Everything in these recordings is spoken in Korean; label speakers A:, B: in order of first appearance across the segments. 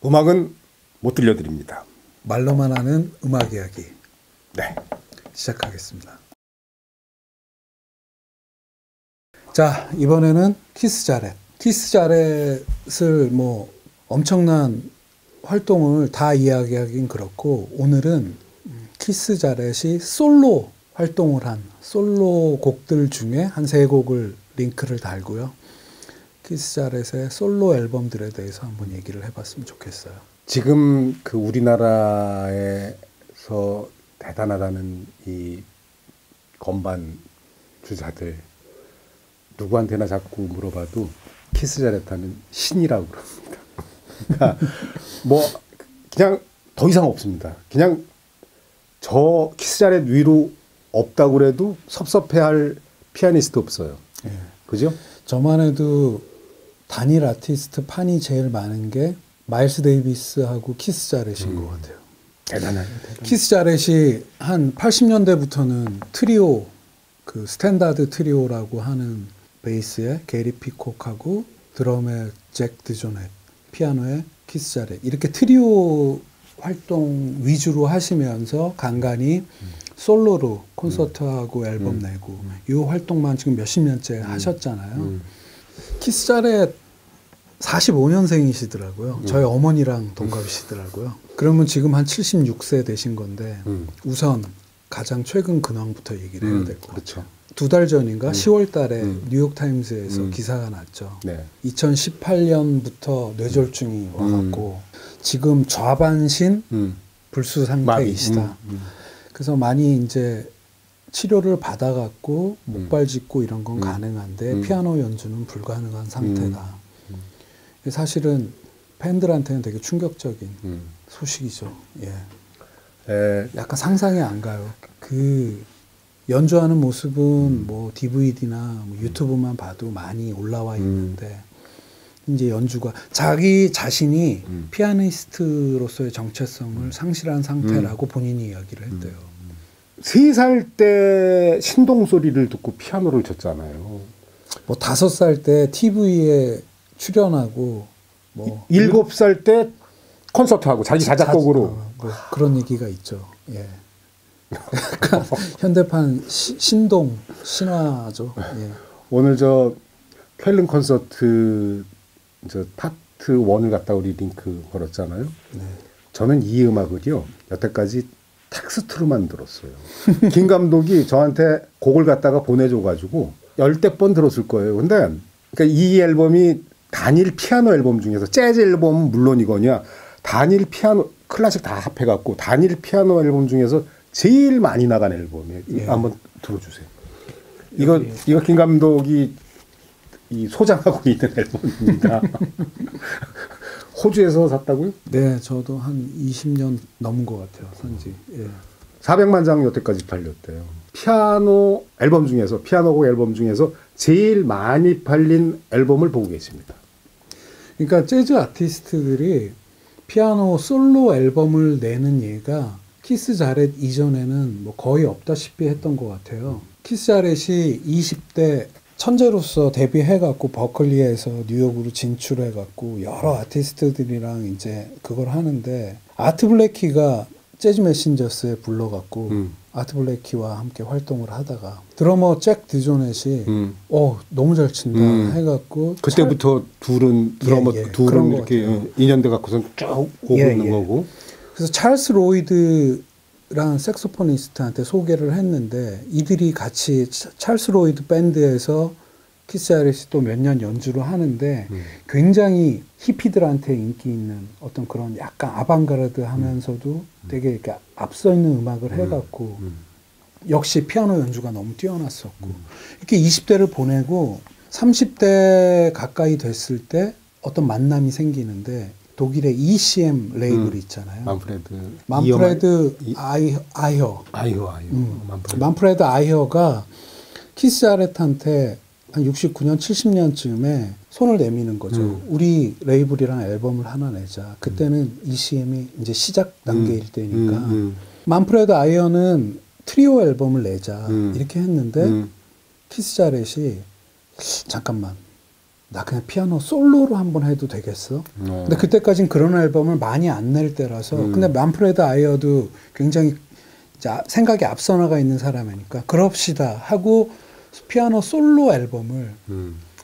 A: 음악은 못 들려드립니다.
B: 말로만 하는 음악 이야기.
A: 네.
B: 시작하겠습니다. 자, 이번에는 키스 자렛. 키스 자렛을 뭐 엄청난 활동을 다 이야기하긴 그렇고, 오늘은 키스 자렛이 솔로 활동을 한 솔로 곡들 중에 한 3곡을 링크를 달고요. 키스 자렛의 솔로 앨범들에 대해서 한번 얘기를 해봤으면 좋겠어요.
A: 지금 그 우리나라에서 대단하다는 이 건반 주자들 누구한테나 자꾸 물어봐도 키스 자렛하는 신이라고 그럽니다. 그러니까 뭐 그냥 더 이상 없습니다. 그냥 저 키스 자렛 위로 없다고 그래도 섭섭해할 피아니스트 없어요.
B: 예.
A: 그죠?
B: 저만 해도 단일 아티스트 판이 제일 많은 게 마일스 데이비스하고 키스 자렛인 것 같아요.
A: 대단해요.
B: 키스 자렛이 한 80년대부터는 트리오, 그 스탠다드 트리오라고 하는 베이스에 게리 피콕하고 드럼에 잭 드조넷, 피아노에 키스 자렛, 이렇게 트리오 활동 위주로 하시면서 간간히 솔로로 콘서트하고 앨범 내고 이 활동만 지금 몇십 년째 하셨잖아요. 키스 자렛 45년생이시더라고요. 저희 어머니랑 동갑이시더라고요. 그러면 지금 한 76세 되신 건데 우선 가장 최근 근황부터 얘기를 해야 될 것
A: 그렇죠.
B: 같아요. 2달 전인가 10월 달에 뉴욕타임스에서 기사가 났죠.
A: 네.
B: 2018년부터 뇌졸중이 와갖고 지금 좌반신 불수 상태이시다. 그래서 많이 이제 치료를 받아갖고 목발 짚고 이런 건 가능한데 피아노 연주는 불가능한 상태다. 사실은 팬들한테는 되게 충격적인 소식이죠. 예. 약간 상상이 안 가요. 그 연주하는 모습은 뭐 DVD나 뭐 유튜브만 봐도 많이 올라와 있는데 이제 연주가 자기 자신이 피아니스트로서의 정체성을 상실한 상태라고 본인이 이야기를 했대요.
A: 3살 때 신동 소리를 듣고 피아노를 쳤잖아요.
B: 뭐 5살 때 TV에 출연하고 뭐
A: 7살 때 콘서트하고 자기 자작곡으로
B: 뭐 그런 얘기가 있죠. 예. 약간 현대판 신동 신화죠. 예.
A: 오늘 저 쾰른 콘서트 저 파트 1을 갖다 우리 링크 걸었잖아요.
B: 네.
A: 저는 이 음악을요 여태까지 텍스트로만 들었어요. 김 감독이 저한테 곡을 갖다가 보내줘가지고 10대 번 들었을 거예요. 근데 그러니까 이 앨범이 단일 피아노 앨범 중에서 재즈 앨범은 물론이거냐 단일 피아노 클래식 다 합해갖고 단일 피아노 앨범 중에서 제일 많이 나간 앨범이에요.
B: 예.
A: 한번 들어주세요. 이거 김 감독이 이 소장하고 있는 앨범입니다. 호주에서 샀다고요?
B: 네, 저도 한 20년 넘은 것 같아요. 산지. 예.
A: 400만 장 여태까지 팔렸대요. 피아노 앨범 중에서 피아노곡 앨범 중에서 제일 많이 팔린 앨범을 보고 계십니다.
B: 그러니까 재즈 아티스트들이 피아노 솔로 앨범을 내는 예가 키스 자렛 이전에는 뭐 거의 없다시피 했던 것 같아요. 키스 자렛이 20대 천재로서 데뷔해갖고 버클리에서 뉴욕으로 진출해갖고 여러 아티스트들이랑 이제 그걸 하는데 아트 블레키가 재즈 메신저스에 불러갖고 아트 블레키와 함께 활동을 하다가 드러머 잭 드조넷이 너무 잘 친다 해갖고
A: 그때부터 둘은 드러머 둘은 이렇게 인연돼 갖고선 쭉 오고 있는 거고.
B: 그래서 찰스 로이드랑 색소포니스트한테 소개를 했는데 이들이 같이 찰스 로이드 밴드에서 키스 자렛이 또 몇 년 연주를 하는데 굉장히 히피들한테 인기 있는 어떤 그런 약간 아방가르드 하면서도 되게 이렇게 앞서 있는 음악을 해갖고 역시 피아노 연주가 너무 뛰어났었고 이렇게 20대를 보내고 30대 가까이 됐을 때 어떤 만남이 생기는데 독일의 ECM 레이블이 있잖아요. 만프레드 아이허. 만프레드 아이허가 키스 자렛한테 한 69년, 70년쯤에 손을 내미는 거죠. 우리 레이블이랑 앨범을 하나 내자. 그때는 ECM이 이제 시작 단계일 때니까. 만프레드 아이허는 트리오 앨범을 내자. 이렇게 했는데 키스 자렛이 잠깐만 나 그냥 피아노 솔로로 한번 해도 되겠어? 근데 그때까진 그런 앨범을 많이 안 낼 때라서 근데 만프레드 아이어도 굉장히 생각이 앞서 나가 있는 사람이니까 그럽시다 하고 피아노 솔로 앨범을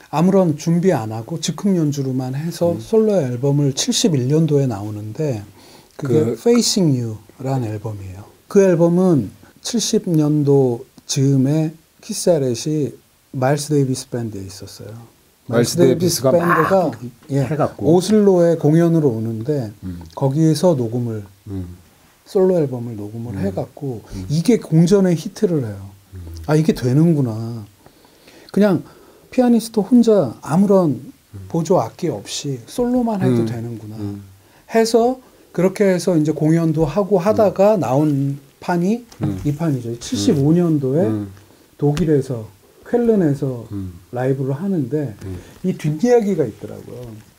B: 아무런 준비 안 하고 즉흥 연주로만 해서 솔로 앨범을 71년도에 나오는데 그게 Facing You라는 앨범이에요. 그 앨범은 70년도 즈음에 키스 자렛이 마일스 데이비스 밴드에 있었어요. 마일스 데이비스 밴드가 오슬로에 공연으로 오는데 거기에서 녹음을 솔로 앨범을 녹음을 해갖고 이게 공전의 히트를 해요. 아 이게 되는구나. 그냥 피아니스트 혼자 아무런 보조 악기 없이 솔로만 해도 되는구나. 해서 그렇게 해서 이제 공연도 하고 하다가 나온 판이 이 판이죠. 75년도에 독일에서 쾰른에서 라이브를 하는데 이 뒷이야기가 있더라고요.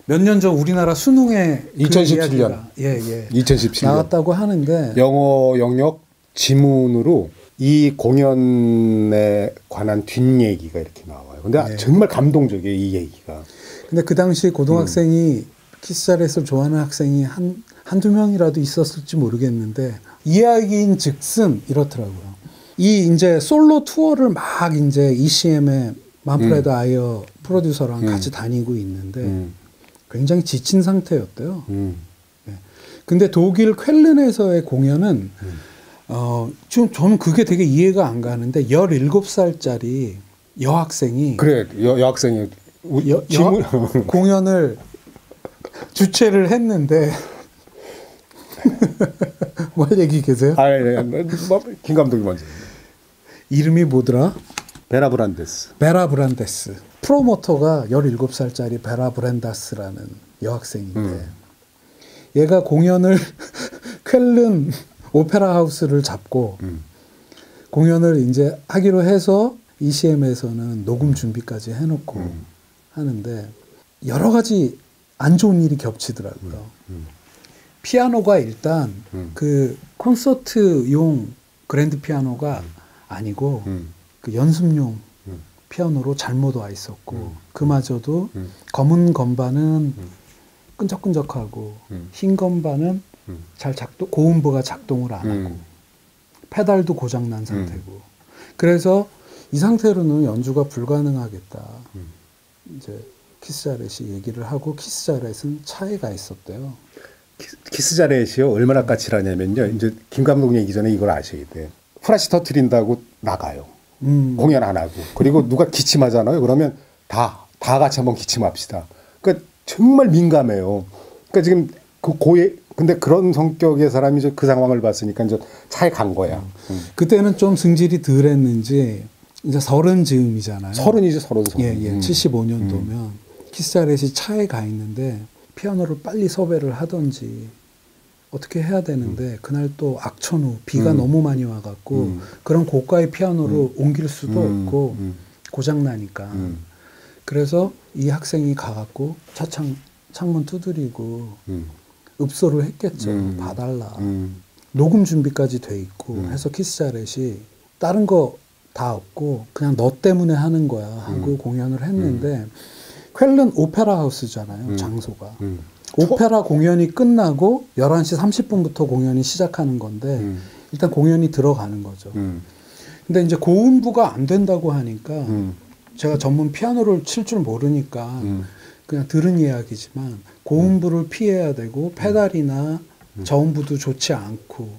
B: 몇 년 전 우리나라 수능에
A: 2017년.
B: 예.
A: 2017년.
B: 나왔다고 하는데
A: 영어 영역 지문으로 이 공연에 관한 뒷얘기가 이렇게 나와요. 근데 정말 감동적이에요, 이 얘기가.
B: 근데 그 당시 고등학생이 키스 자렛을 좋아하는 학생이 한두 명이라도 있었을지 모르겠는데 이야기인 즉슨 이렇더라고요. 이 이제 솔로 투어를 막 이제 ECM의 만프레드 아이어 프로듀서랑 같이 다니고 있는데 굉장히 지친 상태였대요. 네. 근데 독일 쾰른에서의 공연은 좀 저는 그게 되게 이해가 안 가는데 17살짜리 여학생이
A: 그래 여학생이
B: 공연을 주최를 했는데 뭘 얘기 계세요?
A: 김 감독이 먼저.
B: 이름이 뭐더라?
A: 베라 브란데스.
B: 베라 브란데스. 프로모터가 17살짜리 베라 브란데스라는 여학생인데 얘가 공연을 쾰른 오페라 하우스를 잡고 공연을 이제 하기로 해서 ECM에서는 녹음 준비까지 해놓고 하는데 여러 가지 안 좋은 일이 겹치더라고요. 피아노가 일단 그 콘서트용 그랜드 피아노가 아니고 그 연습용 피아노로 잘못 와 있었고 그마저도 검은 건반은 끈적끈적하고 흰 건반은 잘 고음부가 작동을 안 하고 페달도 고장난 상태고 그래서 이 상태로는 연주가 불가능하겠다. 이제 키스 자렛이 얘기를 하고 키스 자렛은 차에 가 있었대요.
A: 키스 자렛이요 얼마나 까칠하냐면요. 이제 김 감독 얘기 전에 이걸 아셔야 돼. 후라시 터트린다고 나가요. 공연 안 하고 그리고 누가 기침하잖아요. 그러면 다 같이 한번 기침합시다. 그러니까 정말 민감해요. 그러니까 지금 근데 그런 성격의 사람이 이제 그 상황을 봤으니까 이제 차에 간 거야.
B: 그때는 좀 승질이 덜했는지 이제 30 즈음이잖아요.
A: 30이죠, 30.
B: 예. 75년도면 키스 자렛이 차에 가 있는데 피아노를 빨리 섭외를 하던지 어떻게 해야 되는데 그날 또 악천후 비가 너무 많이 와갖고 그런 고가의 피아노로 옮길 수도 없고 고장 나니까 그래서 이 학생이 가갖고 창문 두드리고 읍소를 했겠죠. 봐달라. 녹음 준비까지 돼 있고 해서 키스 자렛이 다른 거 다 없고 그냥 너 때문에 하는 거야 하고 공연을 했는데 쾰른 오페라 하우스잖아요. 장소가. 오페라 공연이 끝나고 11시 30분부터 공연이 시작하는 건데 일단 공연이 들어가는 거죠. 근데 이제 고음부가 안 된다고 하니까 제가 전문 피아노를 칠 줄 모르니까 그냥 들은 이야기지만 고음부를 피해야 되고 페달이나 저음부도 좋지 않고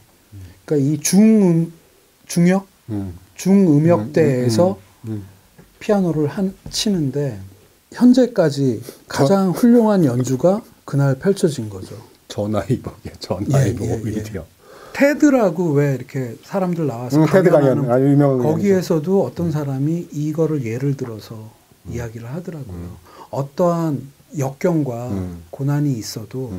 B: 그러니까 이 중음역대에서 피아노를 치는데 현재까지 가장 훌륭한 연주가 그날 펼쳐진 거죠.
A: 전화위복이야. 전화위복 오히려.
B: 테드라고 왜 이렇게 사람들 나와서
A: 테드 강연 아주 유명한
B: 거기에서도 어떤 사람이 이거를 예를 들어서 이야기를 하더라고요. 어떠한 역경과 고난이 있어도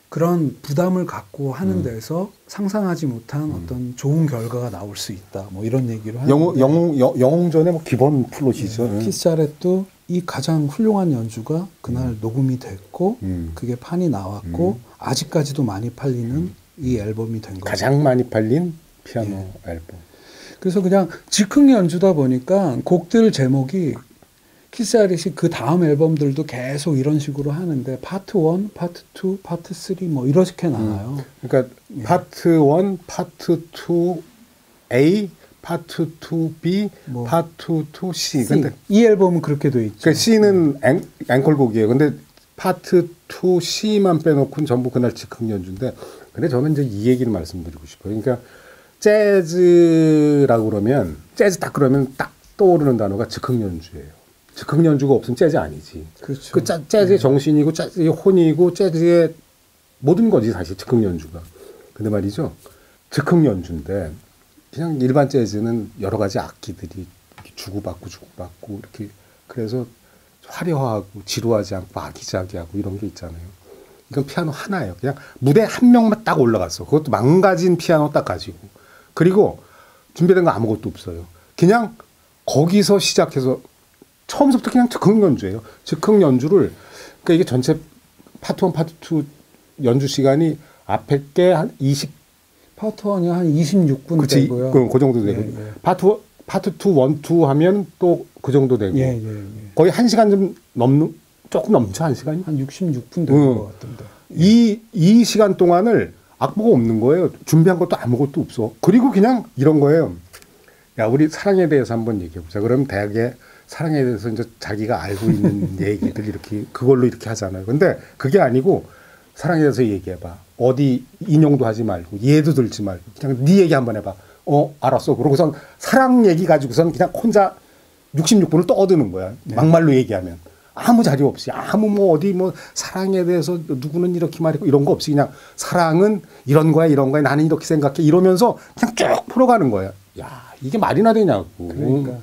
B: 그런 부담을 갖고 하는 데서 상상하지 못한 어떤 좋은 결과가 나올 수 있다. 뭐 이런 얘기를 하는데
A: 영웅전의 뭐 기본 플롯이죠.
B: 키스 자렛도 이 가장 훌륭한 연주가 그날 녹음이 됐고 그게 판이 나왔고 아직까지도 많이 팔리는 이 앨범이 된 거죠.
A: 가장 많이 팔린 피아노 앨범.
B: 그래서 그냥 즉흥 연주다 보니까 곡들 제목이 키스 아리시 그 다음 앨범들도 계속 이런 식으로 하는데 파트 1, 파트 2, 파트 3 뭐 이렇게 나와요.
A: 그러니까 파트 1, 파트 2A, 파트 2B,
B: 뭐
A: 파트 2C.
B: C.
A: 근데
B: 이 앨범은 그렇게 돼 있죠.
A: 그러니까 C는 앵콜곡이에요. 근데 파트 2C만 빼놓고는 전부 그날 즉흥 연주인데, 근데 저는 이제 이 얘기를 말씀드리고 싶어요. 그러니까 재즈라고 그러면, 재즈 딱 그러면 딱 떠오르는 단어가 즉흥 연주예요. 즉흥 연주가 없으면 재즈 아니지.
B: 그렇죠.
A: 그 재즈의 정신이고 재즈의 혼이고 재즈의 모든 거지 사실 즉흥 연주가. 근데 말이죠, 즉흥 연주인데 그냥 일반 재즈는 여러 가지 악기들이 이렇게 주고받고 이렇게, 그래서 화려하고 지루하지 않고 아기자기하고 이런 게 있잖아요. 이건 피아노 하나예요. 그냥 무대 한 명만 딱 올라갔어. 그것도 망가진 피아노 딱 가지고. 그리고 준비된 거 아무것도 없어요. 그냥 거기서 시작해서 처음부터 그냥 즉흥 연주예요. 즉흥 연주를, 그러니까 이게 전체 파트 1, 파트 2 연주 시간이 앞에 게 한 20,
B: 파트 1이 한 26분
A: 그치,
B: 되고요.
A: 그 정도 되고.
B: 예.
A: 파트 2, 1, 2 하면 또 그 정도 되고.
B: 예.
A: 거의 1시간 좀 넘는, 조금 넘죠, 1시간이?
B: 한 66분 되는 것 같던데.
A: 이 시간 동안을 악보가 없는 거예요. 준비한 것도 아무것도 없어. 그리고 그냥 이런 거예요. 야, 우리 사랑에 대해서 한번 얘기해보자. 그럼 대학에 사랑에 대해서 이제 자기가 알고 있는 얘기들 이렇게, 그걸로 이렇게 하잖아요. 근데 그게 아니고, 사랑에 대해서 얘기해봐. 어디 인용도 하지 말고, 예도 들지 말고, 그냥 네 얘기 한번 해봐. 알았어. 그러고선 사랑 얘기 가지고선 그냥 혼자 66분을 떠드는 거야.
B: 네.
A: 막말로 얘기하면. 아무 자료 없이, 아무 뭐 어디 뭐 사랑에 대해서 누구는 이렇게 말했고 이런 거 없이 그냥 사랑은 이런 거야, 나는 이렇게 생각해 이러면서 그냥 쭉 풀어가는 거야. 야, 이게 말이나 되냐고.
B: 그러니까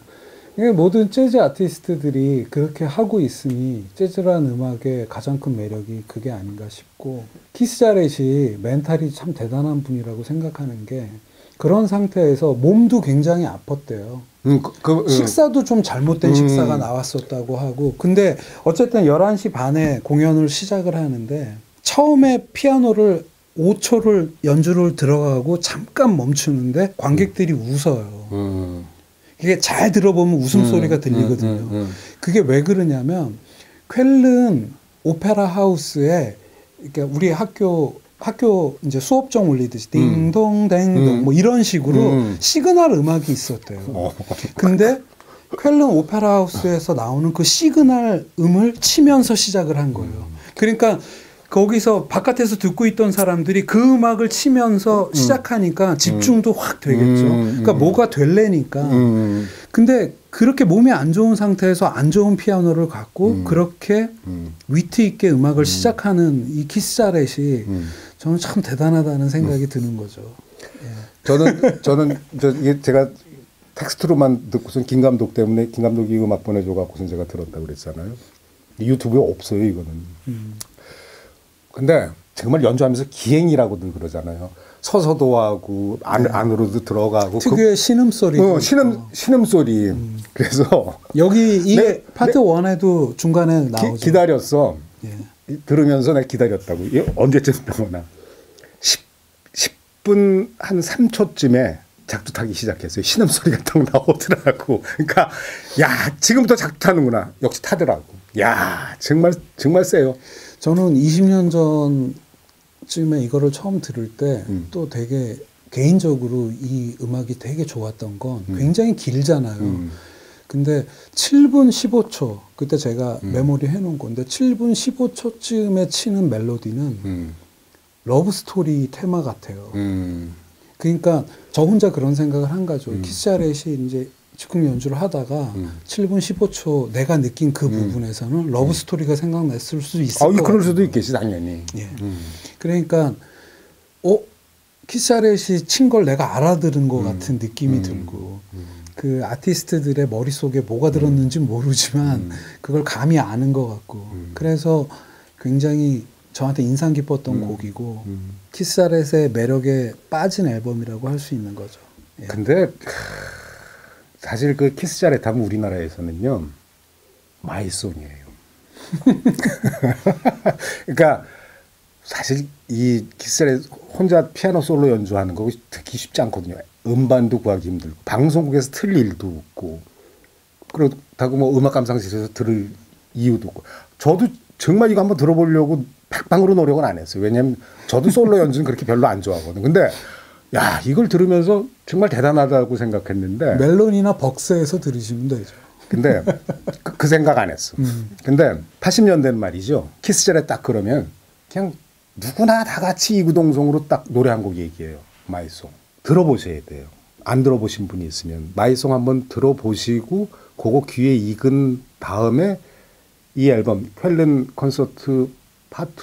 B: 이게 모든 재즈 아티스트들이 그렇게 하고 있으니 재즈라는 음악의 가장 큰 매력이 그게 아닌가 싶고, 키스 자렛이 멘탈이 참 대단한 분이라고 생각하는 게, 그런 상태에서 몸도 굉장히 아팠대요. 식사도 좀 잘못된 식사가 나왔었다고 하고, 근데 어쨌든 11시 반에 공연을 시작을 하는데 처음에 피아노를 5초를 연주를 들어가고 잠깐 멈추는데 관객들이 웃어요. 이게 잘 들어보면 웃음소리가 들리거든요. 그게 왜 그러냐면, 쾰른 오페라 하우스에, 그러니까 우리 학교 이제 수업정 울리듯이 딩동댕동 뭐 이런 식으로 시그널 음악이 있었대요. 근데 쾰른 오페라 하우스에서 나오는 그 시그널 음을 치면서 시작을 한 거예요. 그러니까 거기서 바깥에서 듣고 있던 사람들이 그 음악을 치면서 시작하니까 집중도 확 되겠죠. 그러니까 뭐가 될래니까. 근데 그렇게 몸이 안 좋은 상태에서 안 좋은 피아노를 갖고 그렇게 위트 있게 음악을 시작하는 이 키스 자렛이 저는 참 대단하다는 생각이 드는 거죠. 예.
A: 저는 이게 제가 텍스트로만 듣고선 김 감독 때문에, 김 감독이 음악 보내줘갖고선 제가 들었다고 그랬잖아요. 유튜브에 없어요, 이거는. 근데 정말 연주하면서 기행이라고들 그러잖아요. 서서도 하고 안으로도 들어가고
B: 특유의 신음소리도
A: 신음소리. 그래서
B: 여기 이게 파트 1에도 중간에 나오죠.
A: 기다렸어.
B: 예.
A: 들으면서 내가 기다렸다고. 이게 언제쯤 나오나. 10분 한 3초쯤에 작두 타기 시작했어요. 신음소리가 딱 나오더라고. 그러니까 야, 지금부터 작두 타는구나. 역시 타더라고. 야, 정말 세요.
B: 저는 20년 전쯤에 이거를 처음 들을 때 또 되게 개인적으로 이 음악이 되게 좋았던 건, 굉장히 길잖아요. 근데 7분 15초, 그때 제가 메모리 해놓은 건데 7분 15초쯤에 치는 멜로디는 러브 스토리 테마 같아요. 그러니까 저 혼자 그런 생각을 한 거죠. 키스 자렛이 이제 즉흥 연주를 하다가 7분 15초 내가 느낀 그 부분에서는 러브 스토리가 생각났을 수 있을 것 같아요.
A: 그럴 수도 있겠지, 당연히.
B: 예. 그러니까 키스 자렛이 친 걸 내가 알아들은 것 같은 느낌이 들고, 그 아티스트들의 머릿속에 뭐가 들었는지 모르지만 그걸 감이 아는 것 같고, 그래서 굉장히 저한테 인상 깊었던 곡이고 키스 자렛의 매력에 빠진 앨범이라고 할 수 있는 거죠. 예.
A: 근데 사실 그 키스 자렛 하면 우리나라에서는요, 마이송이에요. 그러니까 사실 이 키스 자렛 혼자 피아노 솔로 연주하는 거 듣기 쉽지 않거든요. 음반도 구하기 힘들고 방송국에서 틀 일도 없고, 그리고 좋다고 뭐 음악 감상실에서 들을 이유도 없고 저도 정말 이거 한번 들어보려고 백방으로 노력은 안 했어요. 왜냐하면 저도 솔로 연주는 그렇게 별로 안 좋아하거든요. 근데 야 이걸 들으면서 정말 대단하다고 생각했는데
B: 멜론이나 벅스에서 들으시면 되죠.
A: 근데 그 생각 안 했어. 근데 80년대는 말이죠. 키스젤에 딱 그러면 그냥 누구나 다 같이 이구동성으로 딱 노래 한 곡 얘기해요. 마이송. 들어보셔야 돼요. 안 들어보신 분이 있으면 마이송 한번 들어보시고 그거 귀에 익은 다음에 이 앨범 쾰른 콘서트 파트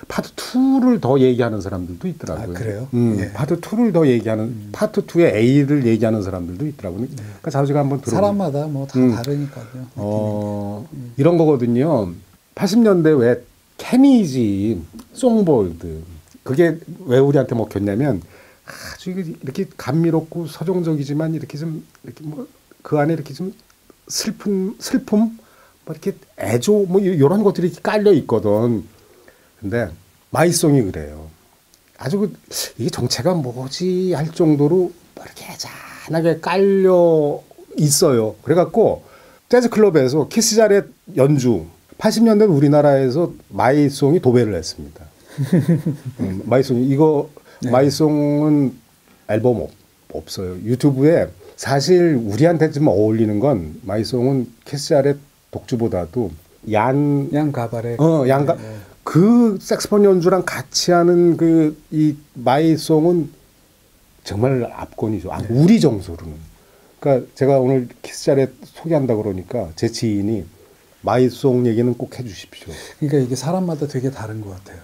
A: 2를 더 얘기하는 사람들도 있더라고요.
B: 아, 그래요? 예.
A: 파트 2를 더 얘기하는 파트 2의 A를 얘기하는 사람들도 있더라고요. 그러니까 자주가 한번 들어.
B: 사람마다 뭐 다 다르니까요.
A: 이런 거거든요. 80년대 왜 케미지, 송볼드 그게 왜 우리한테 먹혔냐면 아주 이렇게 감미롭고 서정적이지만 이렇게 좀 이렇게 뭐 그 안에 이렇게 좀 슬픔 뭐 이렇게 애조 뭐 이런 것들이 이렇게 깔려 있거든. 근데 마이송이 그래요. 아주 이게 정체가 뭐지 할 정도로 이렇게 잔하게 깔려 있어요. 그래갖고 재즈 클럽에서 키스 자렛 연주 80년대 우리나라에서 마이송이 도배를 했습니다. 마이송이 이거 네. 마이송은 앨범 없어요. 유튜브에 사실 우리한테 좀 어울리는 건 마이송은 키스 자렛 독주보다도 양
B: 가발의
A: 그 색스폰 연주랑 같이 하는 그 이 마이송은 정말 압권이죠. 우리 정서로는. 그러니까 제가 오늘 키스 자렛 소개한다 그러니까 제 지인이 마이송 얘기는 꼭 해주십시오.
B: 그러니까 이게 사람마다 되게 다른 것 같아요.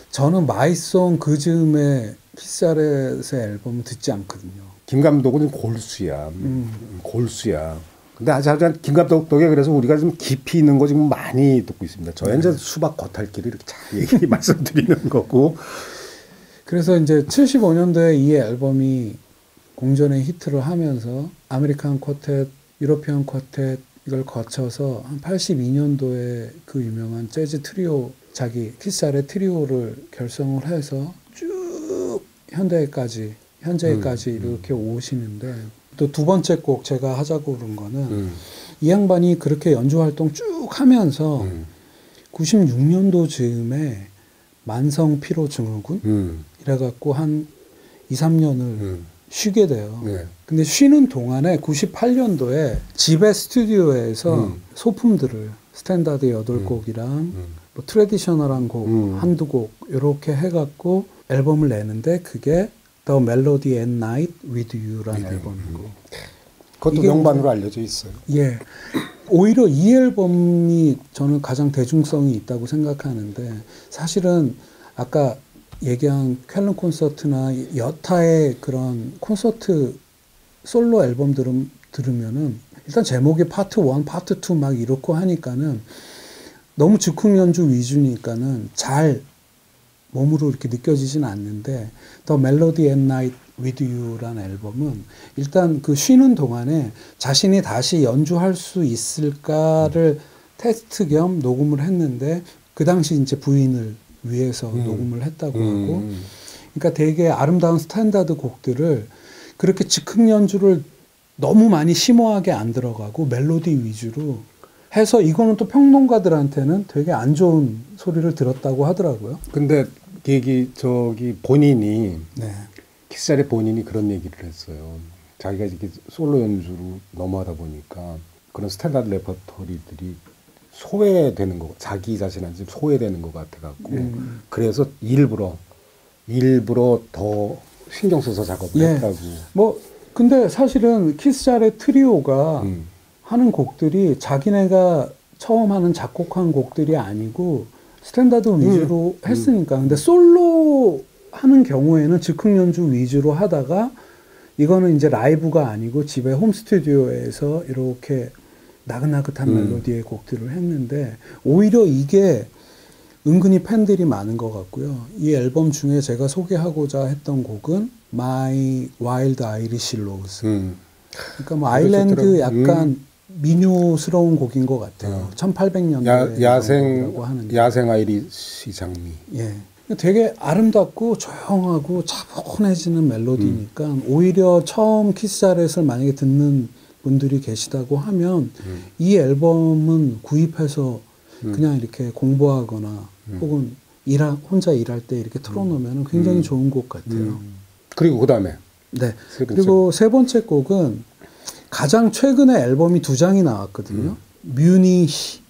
B: 저는 마이송 그 즈음에 키스 자렛의 앨범을 듣지 않거든요.
A: 김 감독은 골수야. 골수야. 근데 하여간 김 감독 덕에 그래서 우리가 좀 깊이 있는 거 지금 많이 듣고 있습니다. 저희 이제 수박 겉핥기를 이렇게 잘 얘기 말씀드리는 거고.
B: 그래서 이제 75년도에 이 앨범이 공전의 히트를 하면서 아메리칸 쿼텟, 유러피안 쿼텟 이걸 거쳐서 한 82년도에 그 유명한 재즈 트리오 자기 키스 자렛 트리오를 결성을 해서 쭉 현재까지 이렇게 오시는데 또 두 번째 곡 제가 하자고 그런 거는 이 양반이 그렇게 연주 활동 쭉 하면서 96년도 즈음에 만성 피로 증후군 이래갖고 한 2, 3년을 쉬게 돼요. 네. 근데 쉬는 동안에 98년도에 집의 스튜디오에서 소품들을 스탠다드 8곡이랑 뭐 트래디셔널한 곡 한두 곡 이렇게 해갖고 앨범을 내는데 그게 The Melody at Night with You라는 앨범이고
A: 그것도 명반으로 알려져 있어요.
B: 예, 오히려 이 앨범이 저는 가장 대중성이 있다고 생각하는데 사실은 아까 얘기한 쾰른 콘서트나 여타의 그런 콘서트 솔로 앨범들은 들으면은 일단 제목이 파트 1, 파트 2 막 이렇고 하니까는 너무 즉흥 연주 위주니까는 잘 몸으로 이렇게 느껴지진 않는데 The Melody at Night with You라는 앨범은 일단 그 쉬는 동안에 자신이 다시 연주할 수 있을까를 테스트 겸 녹음을 했는데 그 당시 이제 부인을 위해서 녹음을 했다고 하고 그러니까 되게 아름다운 스탠다드 곡들을 그렇게 즉흥 연주를 너무 많이 심오하게 안 들어가고 멜로디 위주로 해서 이거는 또 평론가들한테는 되게 안 좋은 소리를 들었다고 하더라고요.
A: 근데 저기 본인이
B: 네.
A: 키스 자렛 본인이 그런 얘기를 했어요. 자기가 이렇게 솔로 연주로 넘어가다 보니까 그런 스탠다드 레퍼토리들이 소외되는 거, 자기 자신한테 소외되는 것 같아갖고 그래서 일부러 더 신경 써서 작업을 했다고.
B: 뭐 근데 사실은 키스 자렛 트리오가 하는 곡들이 자기네가 처음 하는 작곡한 곡들이 아니고 스탠다드 위주로 했으니까. 근데 솔로 하는 경우에는 즉흥 연주 위주로 하다가 이거는 이제 라이브가 아니고 집에 홈 스튜디오에서 이렇게 나긋나긋한 멜로디의 곡들을 했는데 오히려 이게 은근히 팬들이 많은 것 같고요. 이 앨범 중에 제가 소개하고자 했던 곡은 My Wild Irish Rose. 그러니까 뭐 아일랜드 약간 민요스러운 곡인 것 같아요. 1800년대
A: 야생 아이리시 장미.
B: 예. 되게 아름답고 조용하고 차분해지는 멜로디니까 오히려 처음 키스 자렛을 만약에 듣는 분들이 계시다고 하면 이 앨범은 구입해서 그냥 이렇게 공부하거나 혹은 혼자 일할 때 이렇게 틀어놓으면 굉장히 좋은 곡 같아요.
A: 그리고 그 다음에
B: 네. 그리고 세 번째 곡은 가장 최근에 앨범이 2장이 나왔거든요. 뮤니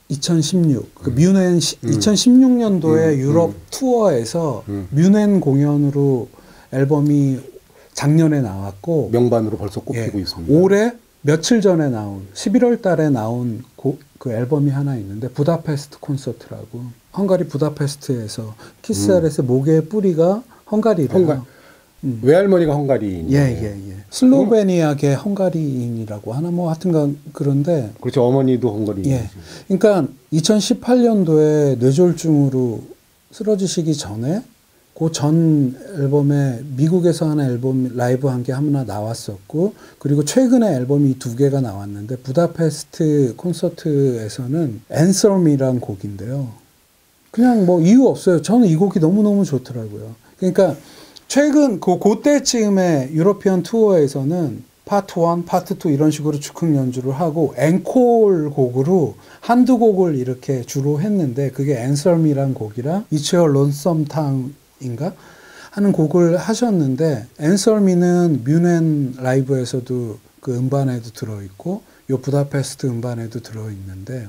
B: 2016. 그 뮌헨 2016년도에 유럽 투어에서 뮌헨 공연으로 앨범이 작년에 나왔고
A: 명반으로 벌써 꼽히고
B: 예,
A: 있습니다.
B: 올해 며칠 전에 나온 11월 달에 나온 그 앨범이 하나 있는데 부다페스트 콘서트라고 헝가리 부다페스트에서 키스 아렛의 목의 뿌리가 헝가리래요.
A: 외할머니가 헝가리인.
B: 예. 슬로베니아계 헝가리인이라고 하나 뭐 하여튼간 그런데
A: 그렇죠. 어머니도 헝가리인.
B: 예. 그러니까 2018년도에 뇌졸중으로 쓰러지시기 전에 그 전 앨범에 미국에서 하는 앨범 라이브 한 게 하나 나왔었고 그리고 최근에 앨범이 2개가 나왔는데 부다페스트 콘서트에서는 Answer Me라는 곡인데요. 그냥 뭐 이유 없어요. 저는 이 곡이 너무너무 좋더라고요. 그러니까 최근 그때쯤에 유러피언 투어에서는 파트 1, 파트 2 이런 식으로 즉흥 연주를 하고 앵콜 곡으로 한두 곡을 이렇게 주로 했는데 그게 Answer Me라는 곡이랑 It's Your Lonesome Town인가 하는 곡을 하셨는데 Answer Me는 뮌헨 라이브에서도 그 음반에도 들어있고 요 부다페스트 음반에도 들어있는데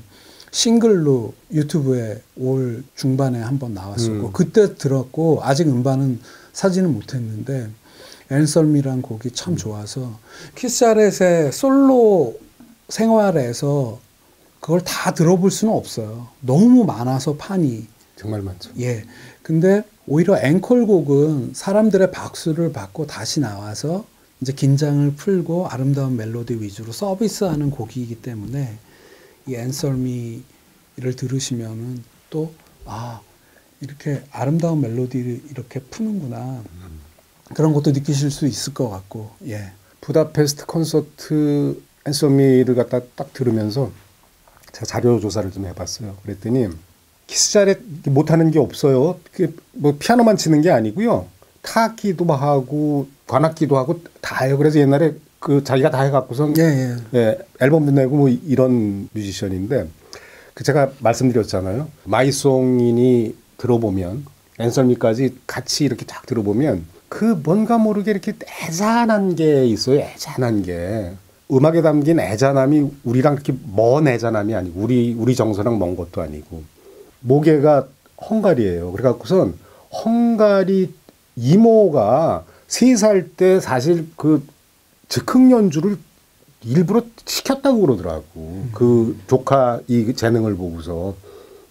B: 싱글로 유튜브에 올 중반에 한번 나왔었고 그때 들었고 아직 음반은 사지는 못했는데 Answer Me란 곡이 참 좋아서 키스 아렛의 솔로 생활에서 그걸 다 들어볼 수는 없어요. 너무 많아서 판이.
A: 정말 많죠.
B: 예. 근데 오히려 앵콜곡은 사람들의 박수를 받고 다시 나와서 이제 긴장을 풀고 아름다운 멜로디 위주로 서비스하는 곡이기 때문에 이 Answer Me를 들으시면은 또 이렇게 아름다운 멜로디를 이렇게 푸는구나. 그런 것도 느끼실 수 있을 것 같고, 예.
A: 부다페스트 콘서트 Answer Me를 갖다 딱 들으면서 제가 자료 조사를 좀 해봤어요. 그랬더니 키스 잘에 못하는 게 없어요. 뭐 피아노만 치는 게 아니고요. 타악기도 하고 관악기도 하고 다 해요. 그래서 옛날에 그 자기가 다 해갖고선 예, 앨범도 내고 뭐 이런 뮤지션인데 그 제가 말씀드렸잖아요. 마이송이니 들어보면 Answer Me까지 같이 이렇게 딱 들어보면 그 뭔가 모르게 이렇게 애잔한 게 있어요. 애잔한 게. 음악에 담긴 애잔함이 우리랑 그렇게 먼 애잔함이 아니고 우리 정서랑 먼 것도 아니고 모계가 헝가리예요. 그래갖고선 헝가리 이모가 3살 때 사실 그 즉흥 연주를 일부러 시켰다고 그러더라고. 그 조카 이 재능을 보고서.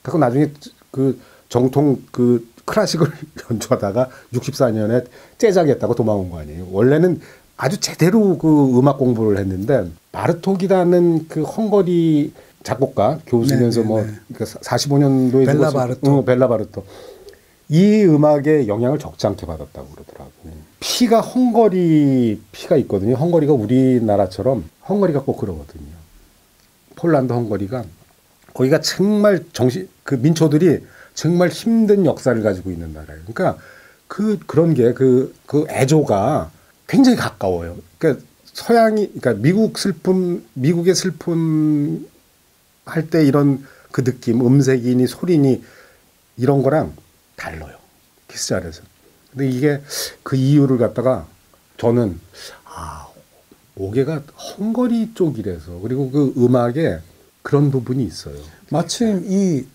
A: 그래서 나중에 그 정통 그 클래식을 연주하다가 64년에 재즈하겠다고 도망온 거 아니에요. 원래는 아주 제대로 그 음악 공부를 했는데 바르톡이라는 그 헝가리 작곡가 교수면서 뭐 45년도에
B: 벨라 바르톡.
A: 벨라 바르톡. 이 음악에 영향을 적지 않게 받았다고 그러더라고요. 피가 헝가리 피가 있거든요. 헝가리가 우리나라처럼 헝가리가 꼭 그러거든요. 폴란드 헝가리가 거기가 정말 그 민초들이 정말 힘든 역사를 가지고 있는 나라예요. 그러니까 그런 게 그 애조가 굉장히 가까워요. 그러니까 그러니까 미국의 슬픔 할 때 이런 그 느낌, 음색이니 소리니 이런 거랑 달라요. 키스 잘해서. 근데 이게 그 이유를 갖다가 저는 모계가 헝가리 쪽이라서 그리고 그 음악에 그런 부분이 있어요.
B: 마침 이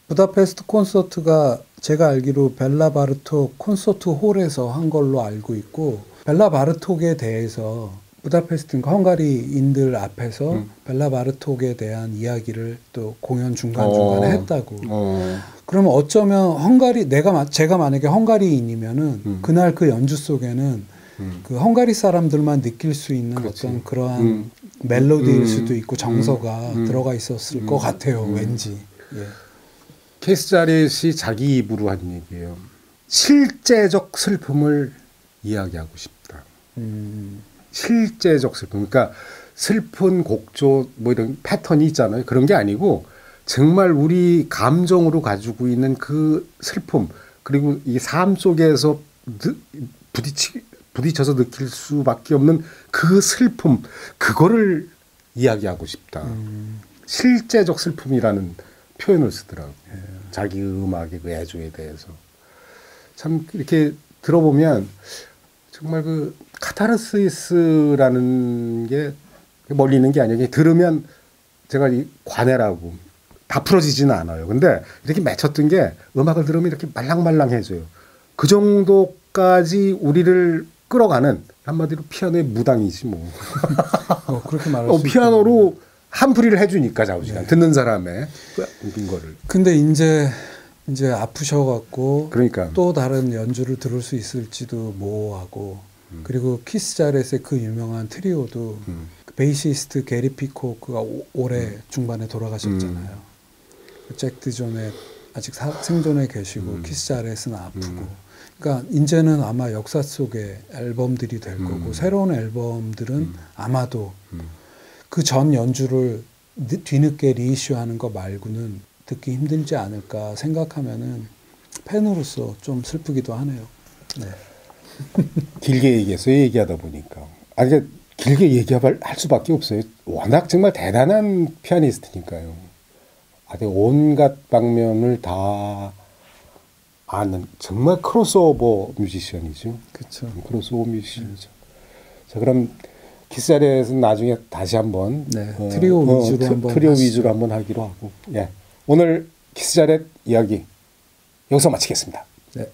B: 부다페스트 콘서트가 제가 알기로 벨라 바르톡 콘서트 홀에서 한 걸로 알고 있고 벨라 바르톡에 대해서 부다페스트 헝가리인들 앞에서 벨라 바르톡에 대한 이야기를 또 공연 중간중간에 했다고. 그러면 어쩌면 제가 만약에 헝가리인이면은 그날 그 연주 속에는 그 헝가리 사람들만 느낄 수 있는 어떤 그러한 멜로디일 수도 있고 정서가 들어가 있었을 것 같아요. 왠지. 예.
A: 키스 잘렛이 자기 입으로 한 얘기예요. 실제적 슬픔을 이야기하고 싶다. 실제적 슬픔. 그러니까 슬픈 곡조 뭐 이런 패턴이 있잖아요. 그런 게 아니고 정말 우리 감정으로 가지고 있는 그 슬픔 그리고 이 삶 속에서 부딪혀서 느낄 수밖에 없는 그 슬픔 그거를 이야기하고 싶다. 실제적 슬픔이라는 표현을 쓰더라고요. 자기 음악의 그 애조에 대해서. 참 이렇게 들어보면 정말 그 카타르시스라는 게 멀리 있는 게 아니에요. 들으면 제가 이 관해라고 다 풀어지지는 않아요. 근데 이렇게 맺혔던 게 음악을 들으면 이렇게 말랑말랑해져요. 그 정도까지 우리를 끌어가는 한마디로 피아노의 무당이지 뭐.
B: 그렇게 말할 수
A: 피아노로 한풀이를 해주니까 좌우지간 듣는 사람의 그 거를.
B: 근데 이제 아프셔갖고
A: 그러니까
B: 또 다른 연주를 들을 수 있을지도 모호하고 그리고 키스 자렛의 그 유명한 트리오도 그 베이시스트 게리 피코크가 올해 중반에 돌아가셨잖아요. 잭 디존에 아직 생존해 계시고 키스 자렛은 아프고 그러니까 이제는 아마 역사 속의 앨범들이 될 거고 새로운 앨범들은 아마도 그 전 연주를 뒤늦게 리이슈하는 거 말고는 듣기 힘들지 않을까 생각하면은 팬으로서 좀 슬프기도 하네요. 네.
A: 길게 얘기하다 보니까 아니 길게 얘기할 수밖에 없어요. 워낙 정말 대단한 피아니스트니까요. 아주 온갖 방면을 다 아는 정말 크로스오버 뮤지션이죠.
B: 그렇죠.
A: 크로스오버 뮤지션이죠. 자, 그럼 키스자렛은 나중에 다시 한번
B: 트리오 위주로 한번
A: 트리오 위주로 한번 하기로 하고, 예. 오늘 키스자렛 이야기 여기서 마치겠습니다.
B: 네.